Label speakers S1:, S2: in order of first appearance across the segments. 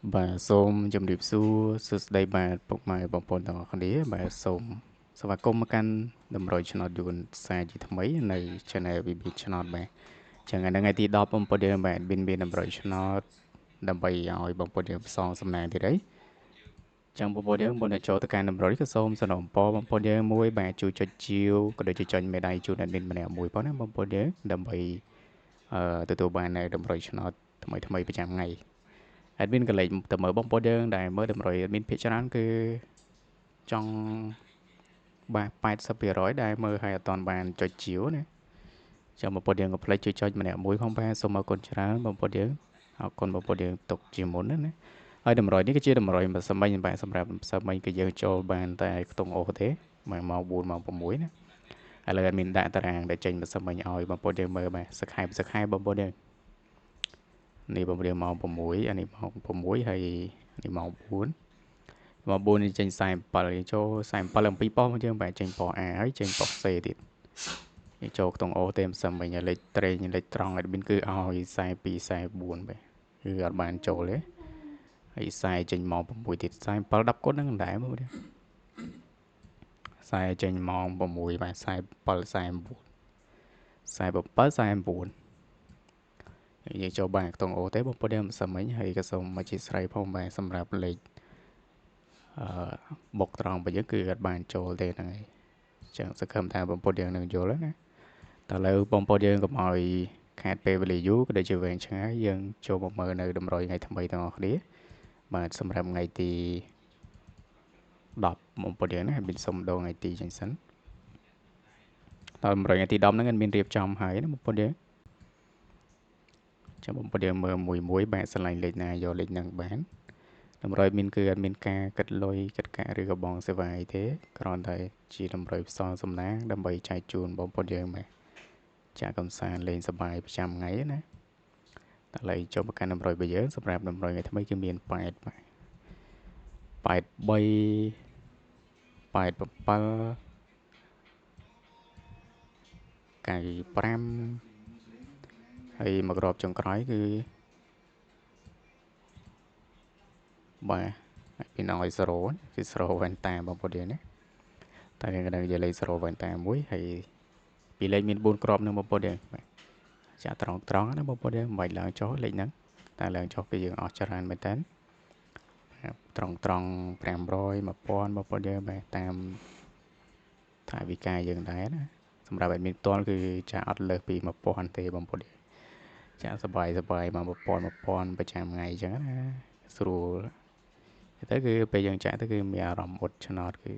S1: Bà xôm chùm điệp xu sư đây bà bốc mai bóng bồn tàu khăn đế bà xôm sao bà công makan đầm rồi cho nó dùn xa chỉ thầm mấy này cho này bị cho nó bà chẳng hạn ngày thì đọc bóng bồn đế bà bin đầm rồi cho nó đầm bày ỏi bóng bồn đế xong xâm nàng thì đấy chẳng bóng bồn đế bồn đế cho tất cả đầm rồi cái xôm sao nồng bò bóng bồn đế mùi bà chú cho chiêu có đợi cho mẹ đây chú nền bin bà nè mùi bó nè bóng bồn đế đầm bày từ tụ bà này đầm rồi cho nó thầm mấy bà chẳng ngày admin កលេចទៅមើលបងប្អូនយើងដែលមើលតម្រុយ admin ភាគច្រើនគឺចង់បាទ80%ដែលមើលហើយអត់ទាន់បានចុចជាវណាចាំបងប្អូនយើងក៏ផ្លេចជួយចុចម្នាក់មួយផងបាទសូមអរគុណច្រើនបងប្អូនយើងអរគុណបងប្អូនយើងទុកជាមុនណាហើយតម្រុយនេះគឺជាតម្រុយសម្រាប់បាទសម្រាប់សិស្សមិញគឺយើងចូលបានតែខ្ទង់អូទេម៉ោង4ម៉ោង6ណាឥឡូវ admin ដាក់តារាងដែលចេញសិស្សមិញឲ្យបងប្អូនយើងមើលបាទសក្ខែបងប្អូនយើងនេះបងប្អូនម៉ោង6អានេះម៉ោង6ហើយនេះម៉ោង4ម៉ោង4នេះចេញ47ចូល47អំពីប៉ុសយើងបែរចេញប៉ុស A ហើយចេញប៉ុស C ទៀតនេះចូលក្នុង O ទេមិនសឹមវិញលេខត្រេងលេខត្រង់ admin គឺឲ្យ42 44បែរគឺអត់បានចូលទេហើយ40ចេញម៉ោង6ទៀត47 10គុណហ្នឹងដែរមើលទេ40ចេញម៉ោង6បាទ47 44 យើងចូលបានក្នុង O ទេបងប្អូនយើងមិនសឹមវិញហើយក៏សូមមកជាស្រីផងបាទសម្រាប់លេខបុកត្រង់របស់យើងគឺអត់បានចូលទេហ្នឹងហើយចឹងសង្ឃឹមថាបងប្អូនយើងនឹងយល់ណាតើឥឡូវបងប្អូនយើងកុំឲ្យខាតពេលវេលាយូរក៏ដូចជាវែងឆ្ងាយយើងចូលមកមើលនៅតម្រុយថ្ងៃថ្មីទាំងអស់គ្នាបាទសម្រាប់ថ្ងៃទី10បងប្អូនយើងណាមានសុំដងថ្ងៃទីចឹងសិនតើតម្រុយថ្ងៃទី10ហ្នឹងមានរៀបចំហើយណាបងប្អូនយើងចាំបងប្អូនយើងមើលមួយបាទឆ្លាញ់លេខណាយកលេខហ្នឹងបានតម្រុយមានគឺអត់មានការគិតលុយគិតកាក់ឬក៏បងសេវាអីទេគ្រាន់តែជាតម្រុយផ្សងសំណាងដើម្បីចែកជូនបងប្អូនយើងបាទចាក់កំសាន្តលេងសប្បាយប្រចាំថ្ងៃណាតែឥឡូវចូលមកកាន់តម្រុយរបស់យើងសម្រាប់តម្រុយថ្ងៃថ្មីគឺមាន8បាទ83 87 95ហើយមកក្របចុងក្រោយគឺបាទពីណយ0គឺ0វ៉ែនតាបងប្អូនយើងណាតែយើងនឹងនិយាយលេខ0វ៉ែនតាមួយហើយពីលេខមាន4គ្រាប់នឹងបងប្អូនយើងបាទចាក់ត្រង់ណាបងប្អូនយើងមិនបាច់ឡើងចុះលេខហ្នឹងតែឡើងចុះគឺយើងអស់ច្រើនមែនតើត្រង់500 1000បងប្អូនយើងបាទតាមថវិកាយើងដែរណាសម្រាប់admin ផ្ទាល់គឺចាក់អត់លើសពី1000ទេបងប្អូនចាក់សបាយមក1000ប្រចាំថ្ងៃអញ្ចឹងណាស្រួលទៅគឺពេលយើងចាក់ទៅគឺមានអារម្មណ៍អត់ឆ្នោតគឺ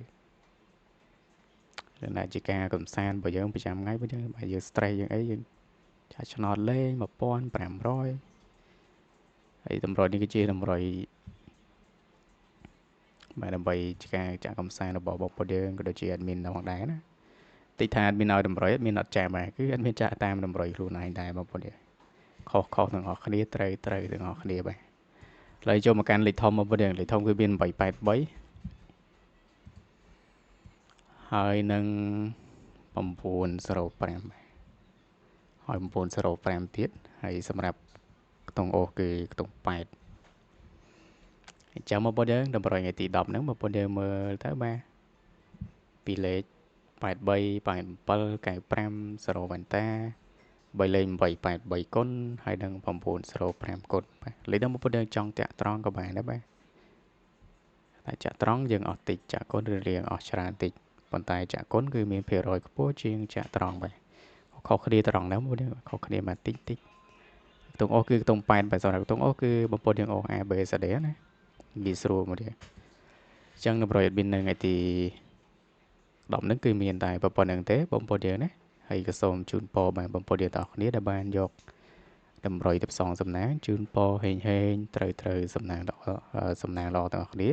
S1: ដែលជាការកំសាន្តរបស់យើងប្រចាំថ្ងៃបើយើងstress យើងអីយើងចាក់ឆ្នោតលេង1500ហើយតម្រុយនេះគឺជាតម្រុយបាទដើម្បីការចាក់កំសាន្តរបស់បងប្អូនយើងក៏ដូចជា admin ផងដែរណាតិចថា admin ឲ្យតម្រុយ admin អត់ចាក់បាទគឺ admin ចាក់តាមតម្រុយខ្លួនឯងដែរបងប្អូនខុសទាំងអស់គ្នាត្រូវទាំងអស់គ្នាបាទឥឡូវចូលមកកាន់លេខធំបងប្អូនលេខធំគឺមាន883ហើយនឹង905ហើយ905ទៀតហើយសម្រាប់ខ្ទង់អូសគឺខ្ទង់8ចាំបងប្អូនយើងតម្រុយថ្ងៃទី10ហ្នឹងបងប្អូនយើងមើលទៅបាទពីលេខ83 87 95 0វ៉ែនតា3លេខ883គុណហើយនឹង905គុណបាទលេខហ្នឹងបងប្អូនយើងចង់តាក់ត្រង់ក៏បានដែរបាទតែចាក់ត្រង់យើងអស់តិចចាក់គុណឬរៀងអស់ច្រើនតិចប៉ុន្តែចាក់គុណគឺមានភាគរយខ្ពស់ជាងចាក់ត្រង់បាទខុសគ្នាត្រង់ណាបងប្អូនខុសគ្នាមកតិចខ្ទង់អូសគឺខ្ទង់8បាទសម្រាប់ខ្ទង់អូសគឺបងប្អូនយើងអូស A B C D ណាវាស្រួលមកទៀតអញ្ចឹងតម្រុយ admin នៅថ្ងៃទី10ហ្នឹងគឺមានតែប៉ុណ្្នឹងទេបងប្អូនយើងណាហើយក៏សូមជូនពរបាទបងប្អូនយើងទាំងអស់គ្នាដែលបានយកតម្រុយទៅផ្សងសំណាងជូនពរហេងត្រូវសំណាងល្អទាំងអស់គ្នា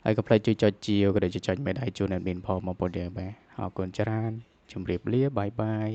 S1: ហើយកុំភ្លេចជួយចុចជាវក៏ដូចជាចុចមេដៃជូន admin ផងបងប្អូនយើងបាទអរគុណច្រើនជម្រាបលាបាយ